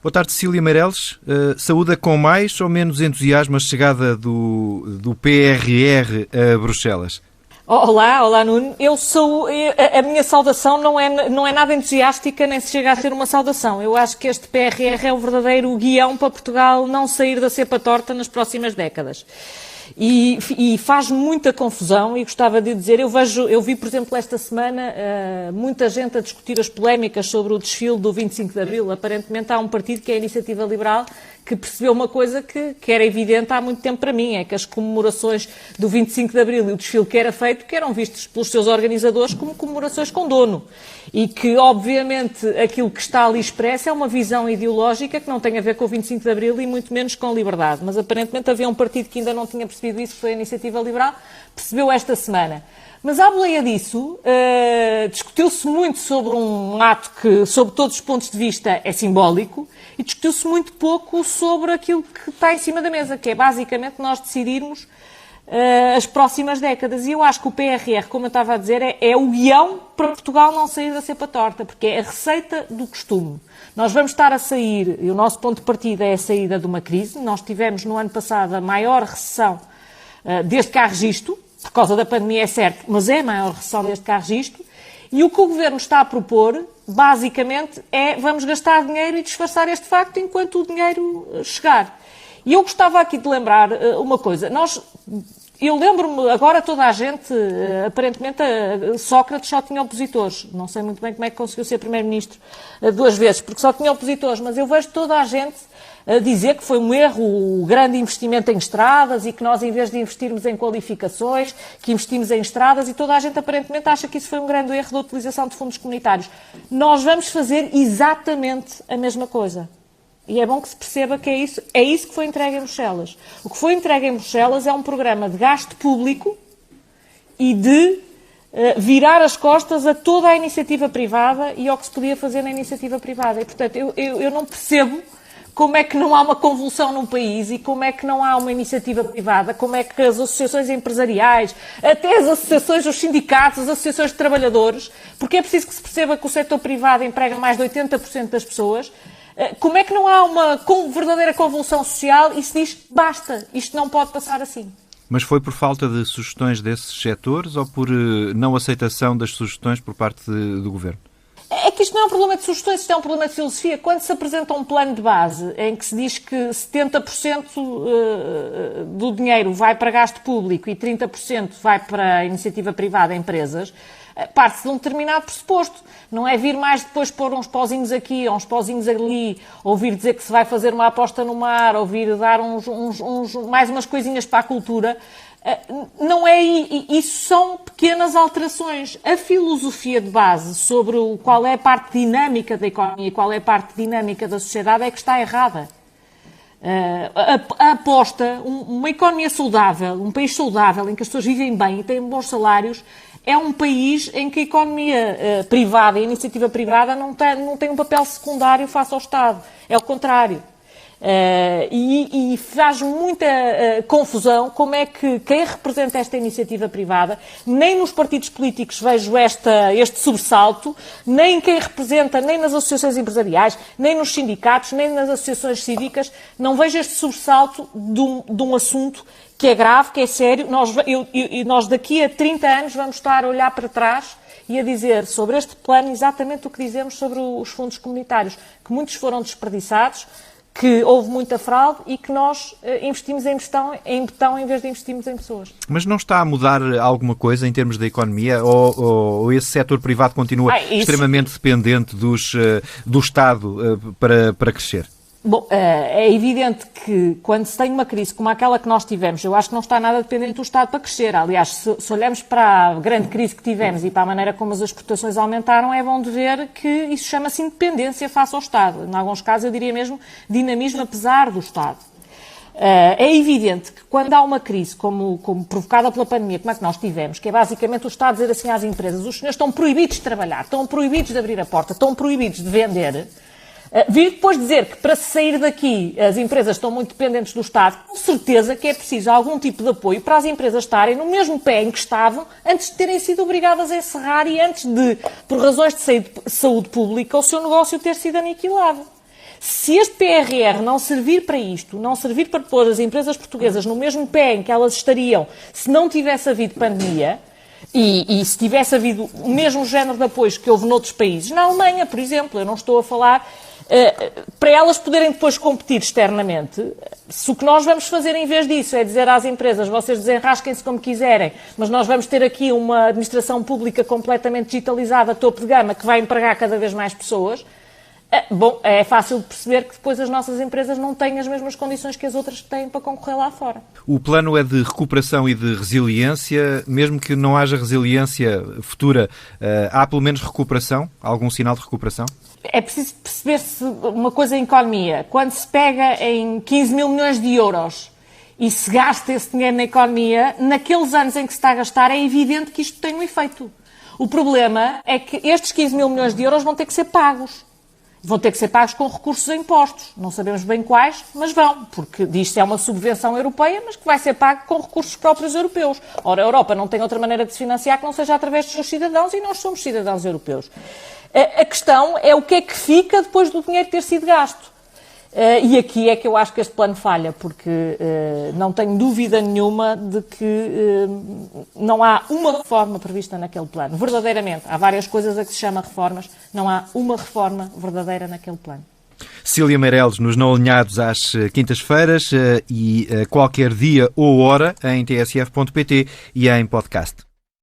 Boa tarde, Cecília Meireles. Saúda com mais ou menos entusiasmo a chegada do PRR a Bruxelas? Olá Nuno. A minha saudação não é nada entusiástica, nem se chega a ser uma saudação. Eu acho que este PRR é o verdadeiro guião para Portugal não sair da cepa torta nas próximas décadas. E faz muita confusão, e gostava de dizer, eu vi, por exemplo, esta semana, muita gente a discutir as polémicas sobre o desfile do 25 de Abril. Aparentemente há um partido, que é a Iniciativa Liberal, que percebeu uma coisa que era evidente há muito tempo para mim, é que as comemorações do 25 de Abril e o desfile que era feito, que eram vistos pelos seus organizadores como comemorações com dono. E que, obviamente, aquilo que está ali expresso é uma visão ideológica que não tem a ver com o 25 de Abril e muito menos com liberdade. Mas, aparentemente, havia um partido que ainda não tinha percebido isso, que foi a Iniciativa Liberal, percebeu esta semana. Mas, à boleia disso, discutiu-se muito sobre um ato que, sob todos os pontos de vista, é simbólico, e discutiu-se muito pouco sobre aquilo que está em cima da mesa, que é, basicamente, nós decidirmos as próximas décadas. E eu acho que o PRR, como eu estava a dizer, é o guião para Portugal não sair da cepa torta, porque é a receita do costume. Nós vamos estar a sair, e o nosso ponto de partida é a saída de uma crise. Nós tivemos, no ano passado, a maior recessão desde que há registro, por causa da pandemia, é certo, mas é a maior recessão desde que há registro. E o que o Governo está a propor, basicamente, é vamos gastar dinheiro e disfarçar este facto enquanto o dinheiro chegar. E eu gostava aqui de lembrar uma coisa. Eu lembro-me, agora toda a gente, aparentemente Sócrates só tinha opositores. Não sei muito bem como é que conseguiu ser Primeiro-Ministro 2 vezes, porque só tinha opositores, mas eu vejo toda a gente a dizer que foi um erro o grande investimento em estradas e que nós, em vez de investirmos em qualificações, que investimos em estradas, e toda a gente aparentemente acha que isso foi um grande erro da utilização de fundos comunitários. Nós vamos fazer exatamente a mesma coisa. E é bom que se perceba que é isso que foi entregue em Bruxelas. O que foi entregue em Bruxelas é um programa de gasto público e de virar as costas a toda a iniciativa privada e ao que se podia fazer na iniciativa privada. E, portanto, eu não percebo como é que não há uma convulsão num país e como é que não há uma iniciativa privada, como é que as associações empresariais, até as associações dos sindicatos, as associações de trabalhadores, porque é preciso que se perceba que o setor privado emprega mais de 80% das pessoas. Como é que não há uma verdadeira convulsão social e se diz, basta, isto não pode passar assim? Mas foi por falta de sugestões desses setores ou por não aceitação das sugestões por parte do Governo? É que isto não é um problema de sugestões, isto é um problema de filosofia. Quando se apresenta um plano de base em que se diz que 70% do dinheiro vai para gasto público e 30% vai para a iniciativa privada, empresas, parte-se de um determinado pressuposto. Não é vir mais depois pôr uns pauzinhos aqui, uns pauzinhos ali, ouvir dizer que se vai fazer uma aposta no mar, ouvir dar mais umas coisinhas para a cultura. Não é isso, são pequenas alterações. A filosofia de base sobre qual é a parte dinâmica da economia e qual é a parte dinâmica da sociedade é que está errada. A aposta, uma economia saudável, um país saudável, em que as pessoas vivem bem e têm bons salários, é um país em que a economia privada e a iniciativa privada não tem um papel secundário face ao Estado. É o contrário. E faz muita confusão como é que quem representa esta iniciativa privada, nem nos partidos políticos vejo este sobressalto, nem quem representa, nem nas associações empresariais, nem nos sindicatos, nem nas associações cívicas, não vejo este sobressalto de um assunto que é grave, que é sério. Nós daqui a 30 anos vamos estar a olhar para trás e a dizer sobre este plano exatamente o que dizemos sobre os fundos comunitários, que muitos foram desperdiçados, que houve muita fraude e que nós investimos em betão em vez de investirmos em pessoas. Mas não está a mudar alguma coisa em termos da economia ou esse setor privado continua extremamente dependente do Estado para crescer? Bom, é evidente que quando se tem uma crise como aquela que nós tivemos, eu acho que não está nada dependente do Estado para crescer. Aliás, se olhamos para a grande crise que tivemos e para a maneira como as exportações aumentaram, é bom de ver que isso chama-se independência face ao Estado. Em alguns casos, eu diria mesmo dinamismo apesar do Estado. É evidente que quando há uma crise como provocada pela pandemia, como é que nós tivemos, que é basicamente o Estado dizer assim às empresas, os senhores estão proibidos de trabalhar, estão proibidos de abrir a porta, estão proibidos de vender. Vir depois dizer que para sair daqui as empresas estão muito dependentes do Estado, com certeza que é preciso algum tipo de apoio para as empresas estarem no mesmo pé em que estavam antes de terem sido obrigadas a encerrar e antes de, por razões de saúde pública, o seu negócio ter sido aniquilado. Se este PRR não servir para isto, não servir para pôr as empresas portuguesas no mesmo pé em que elas estariam se não tivesse havido pandemia, e se tivesse havido o mesmo género de apoios que houve noutros países, na Alemanha, por exemplo, eu não estou a falar, para elas poderem depois competir externamente, se o que nós vamos fazer em vez disso é dizer às empresas, vocês desenrasquem-se como quiserem, mas nós vamos ter aqui uma administração pública completamente digitalizada, topo de gama, que vai empregar cada vez mais pessoas, bom, é fácil de perceber que depois as nossas empresas não têm as mesmas condições que as outras têm para concorrer lá fora. O plano é de recuperação e de resiliência. Mesmo que não haja resiliência futura, há pelo menos recuperação? Algum sinal de recuperação? É preciso perceber-se uma coisa em economia. Quando se pega em 15 mil milhões de euros e se gasta esse dinheiro na economia, naqueles anos em que se está a gastar, é evidente que isto tem um efeito. O problema é que estes 15 mil milhões de euros vão ter que ser pagos. Vão ter que ser pagos com recursos a impostos. Não sabemos bem quais, mas vão, porque diz-se é uma subvenção europeia, mas que vai ser pago com recursos próprios europeus. Ora, a Europa não tem outra maneira de se financiar que não seja através dos seus cidadãos e nós somos cidadãos europeus. A questão é o que é que fica depois do dinheiro ter sido gasto. E aqui é que eu acho que este plano falha, porque não tenho dúvida nenhuma de que não há uma reforma prevista naquele plano. Verdadeiramente, há várias coisas a que se chama reformas, não há uma reforma verdadeira naquele plano. Cília Meireles, nos Não Alinhados às quintas-feiras e qualquer dia ou hora em tsf.pt e em podcast.